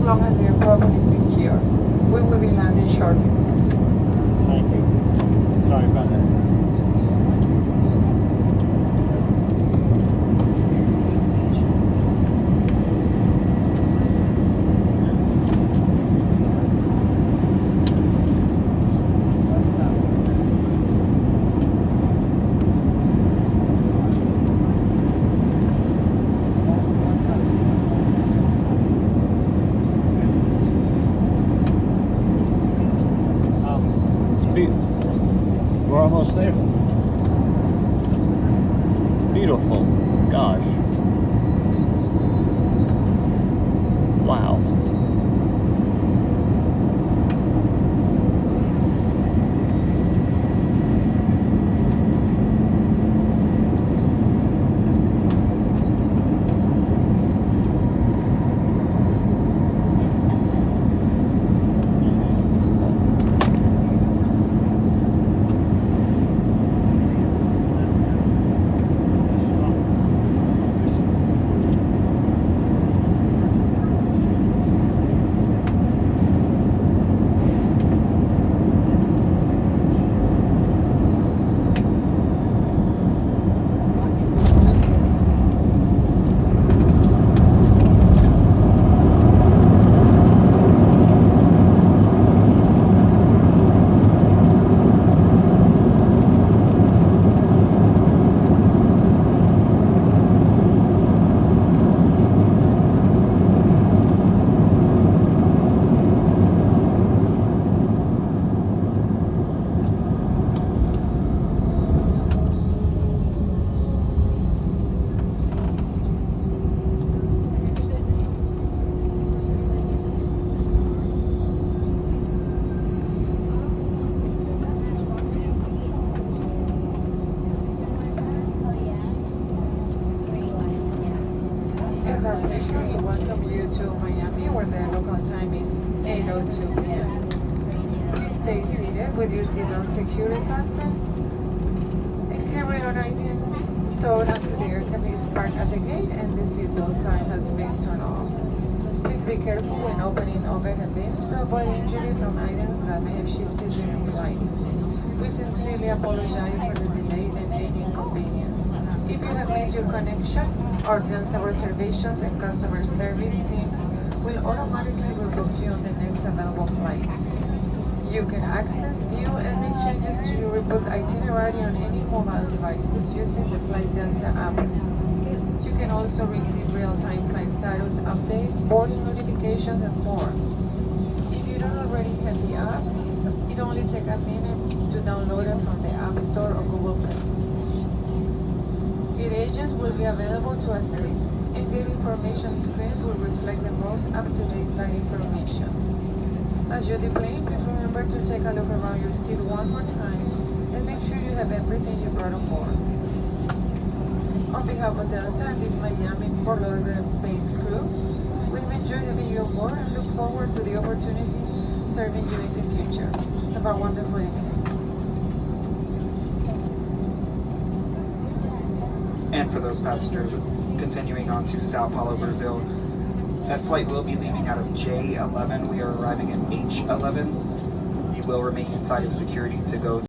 long as the airport is secure. We will be landing shortly. Thank you. Sorry about that. We're almost there. Beautiful. Gosh. Wow. It's our pleasure to welcome you to Miami, where the local time is 8:02 p.m. Please stay seated with your seatbelt securely fastened and carry on items stored until the air cabin is parked at the gate and the seatbelt sign has been turned off. Please be careful when opening overhead bins to avoid injury from items that may have shifted during flight. We sincerely apologize for the delay and any inconvenience. If you have missed your connection, our Delta reservations and customer service teams will automatically rebook you on the next available flight. You can access, view, and make changes to your rebooked itinerary on any mobile devices using the Flight Delta app. You can also receive real-time flight status updates, boarding notifications, and more. If you don't already have the app, it only takes a minute to download it from the App Store or Google Play. Gate agents will be available to assist, and gate information screens will reflect the most up-to-date flight information. As you deplane, please remember to take a look around your seat one more time and make sure you have everything you brought on board. On behalf of Delta and this Miami Fort Lauderdale-based crew, we've enjoyed having you aboard and look forward to the opportunity serving you in the future. Have a wonderful evening. And for those passengers continuing on to Sao Paulo, Brazil, that flight will be leaving out of J11. We are arriving at H11. You will remain inside of security to go